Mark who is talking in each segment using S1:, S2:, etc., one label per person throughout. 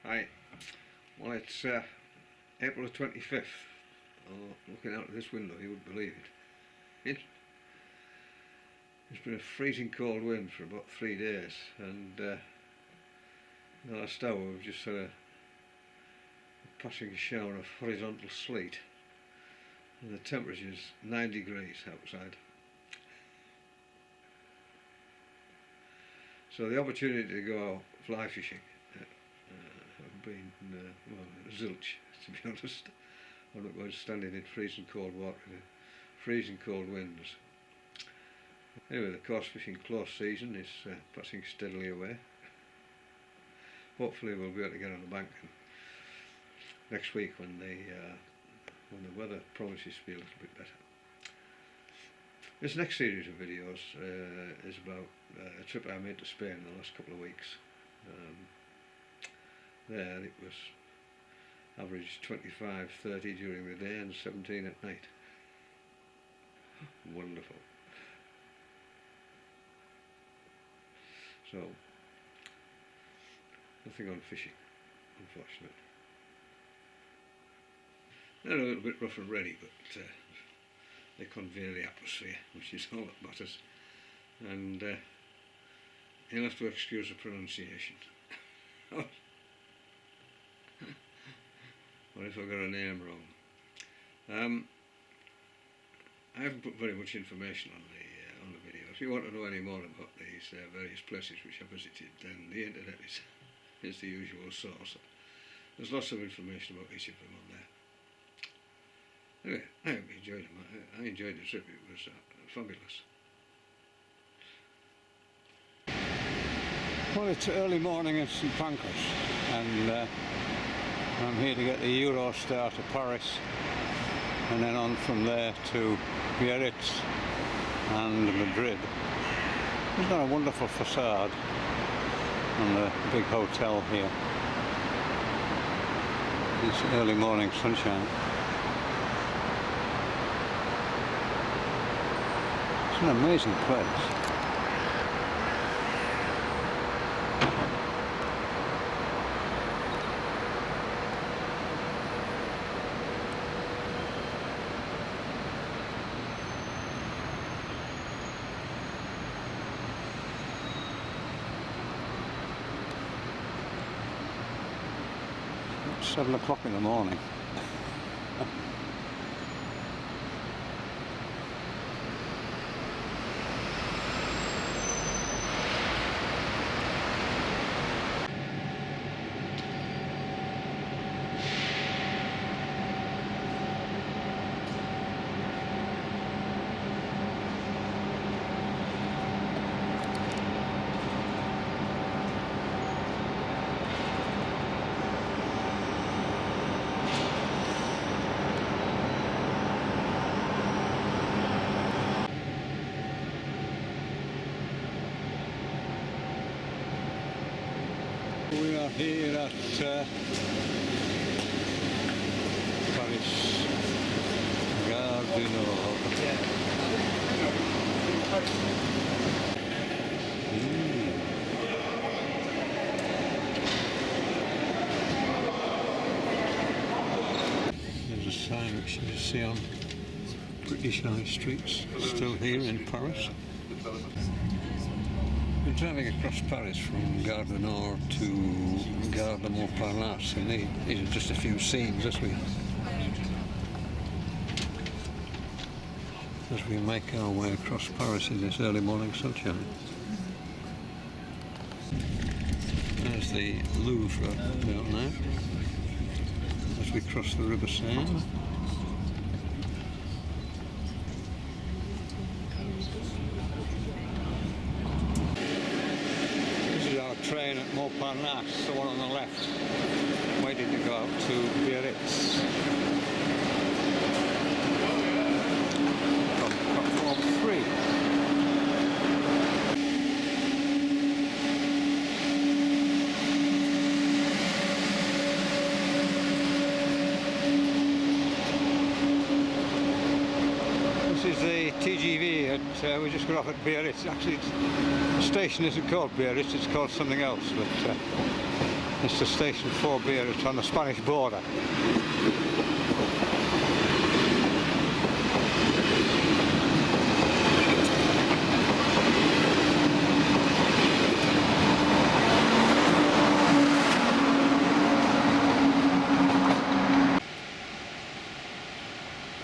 S1: Hi. Well, it's April the 25th. Oh, looking out of this window, you wouldn't believe it. It's been a freezing cold wind for about 3 days, and the last hour we've just had a passing shower of horizontal sleet, and the temperature's 9 degrees outside. So the opportunity to go out fly fishing have been, well, zilch, to be honest. I'm not going standing in freezing cold water in freezing cold winds. Anyway, the coarse fishing close season is passing steadily away. Hopefully we'll be able to get on the bank next week when the weather promises to be a little bit better. This next series of videos is about a trip I made to Spain in the last couple of weeks. There it was average 25-30 during the day and 17 at night. Wonderful. So, nothing on fishing, unfortunately. They're a little bit rough and ready, but they convey the atmosphere, which is all that matters. And you'll have to excuse the pronunciation. What if I got a name wrong? I haven't put very much information on the video. If you want to know any more about these various places which I visited, then the internet is the usual source. There's lots of information about each of them on there. Anyway, I hope you enjoyed them. I enjoyed the trip. It was fabulous.
S2: Well, it's early morning in St Pancras, and I'm here to get the Eurostar to Paris, and then on from there to Biarritz and Madrid. We've got a wonderful facade on the big hotel here. It's early morning sunshine. It's an amazing place. It's 7 o'clock in the morning. We are here at Paris Gare du Nord. There's a sign which you can see on British high streets, still here in Paris. We're driving across Paris from Gare du Nord to Gare de Montparnasse, and these are just a few scenes as we make our way across Paris in this early morning sunshine. There's the Louvre down there as we cross the River Seine. Train at Montparnasse, the one on the left, waiting to go out to Biarritz. From platform 3. This is the TGV at, we just got off at Biarritz. Actually, the station isn't called Biarritz, it's called something else, but It's the station for Biarritz on the Spanish border.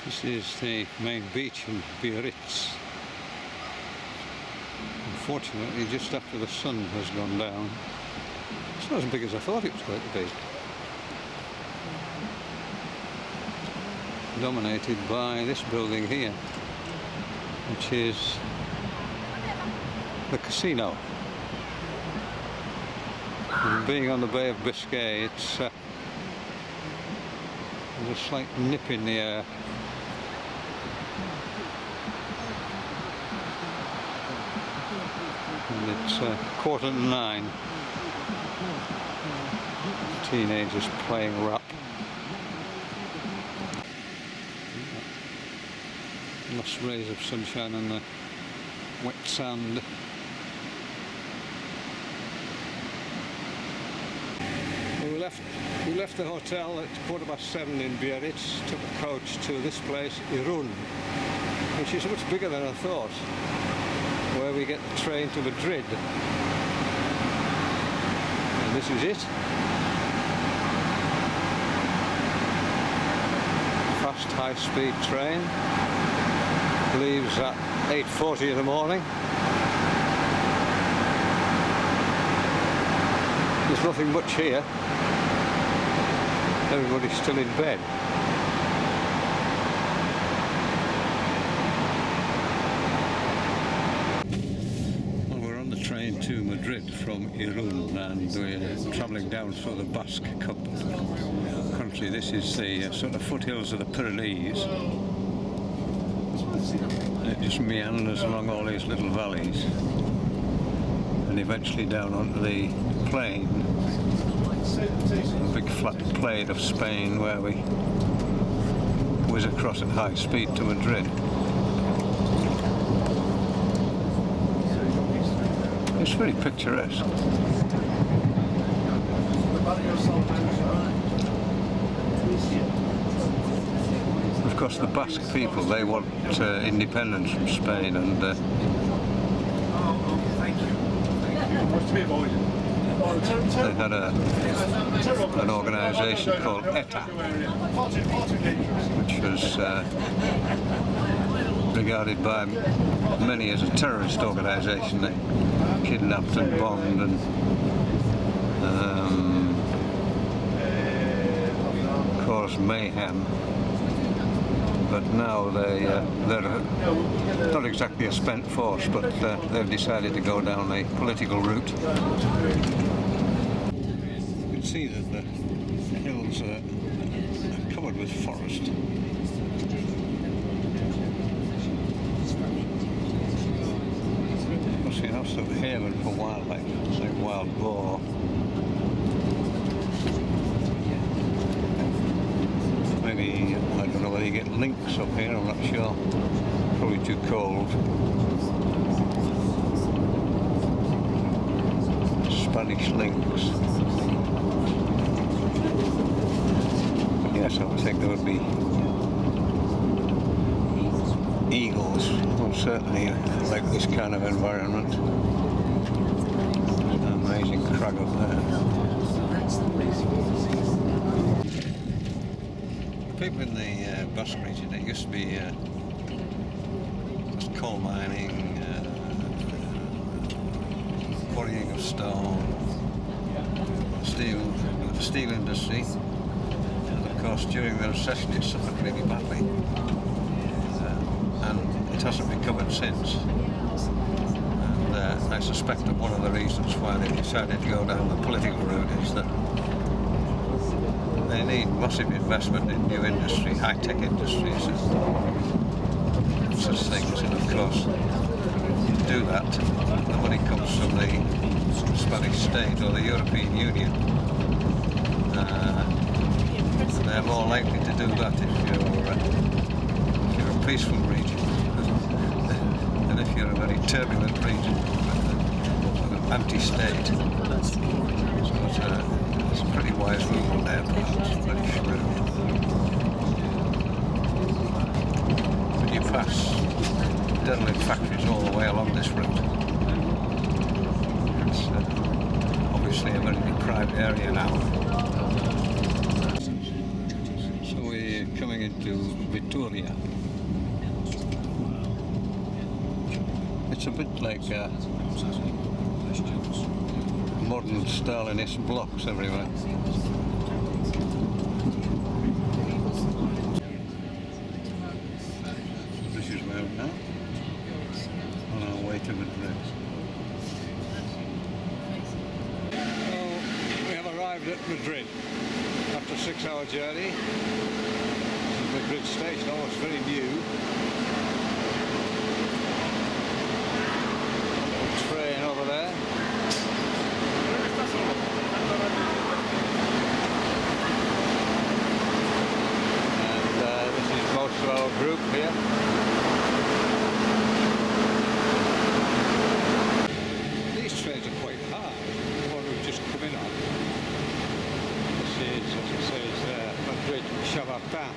S2: This is the main beach in Biarritz. Unfortunately, just after the sun has gone down, it's not as big as I thought it was going to be. Dominated by this building here, which is the casino. And being on the Bay of Biscay, it's there's a slight nip in the air. And it's 9:15. Teenagers playing rap. Last rays of sunshine on the wet sand. We left the hotel at 7:15 in Biarritz, took a coach to this place, Irún, which is much bigger than I thought, where we get the train to Madrid. And this is it. Fast high-speed train. Leaves at 8:40 in the morning. There's nothing much here. Everybody's still in bed. Well, we're on the train to Madrid from Irún, and we're travelling down through the Basque country. This is the sort of foothills of the Pyrenees. It just meanders along all these little valleys and eventually down onto the plain, the big flat plain of Spain, where we whiz across at high speed to Madrid. It's very picturesque. Of course, the Basque people, they want independence from Spain, and they had an organisation called ETA, which was regarded by many as a terrorist organisation. They kidnapped and bombed and caused mayhem. But now they're not exactly a spent force, but they've decided to go down a political route. You can see that the hills are covered with forest. Must be an absolute haven for wildlife, like wild boar. Maybe, I don't know whether you get lynx up here, I'm not sure. Probably too cold. Spanish lynx. Yes, I would think there would be eagles. Well, certainly like this kind of environment. An amazing crag up there. People in the Basque region, it used to be coal mining, quarrying of stone, steel industry, and of course during the recession it suffered really badly, and it hasn't recovered since. And I suspect that one of the reasons why they decided to go down the political route is that they need massive investment in new industry, high-tech industries and such things, and of course to do that the money comes from the Spanish state or the European Union. They're more likely to do that if you're a peaceful region than if you're a very turbulent region, sort of anti-state. So otherwise ruled airport, British route. But you pass derelict factories all the way along this route. It's obviously a very deprived area now. So we're coming into Vitoria. It's a bit like modern Stalinist blocks everywhere. This is where we're now, on our way to Madrid. So we have arrived at Madrid after a 6-hour journey. This is Madrid station, almost very new. Train over there. And this is most of our group here. These trains are quite high, the one we've just come in on. This is, as it says, Madrid Chamartin.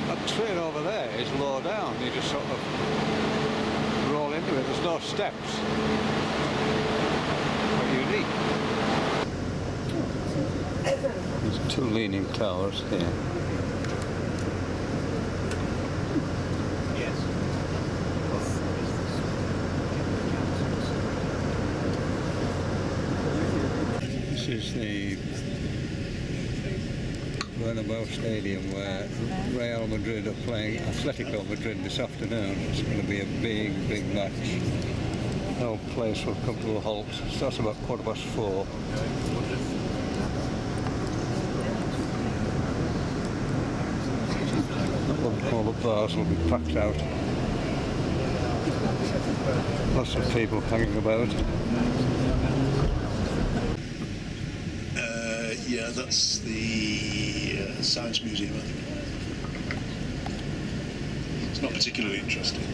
S2: That train over there is low down, you just sort of roll into it, there's no steps. Quite unique. There's 2 leaning towers here. Yes. This is the Bernabeu Stadium where Real Madrid are playing Atletico Madrid this afternoon. It's going to be a big, big match. The whole place will come to a halt. It starts about 4:15. All the bars will be packed out. Lots of people hanging about.
S3: Yeah, that's the Science Museum, I think. It's not particularly interesting.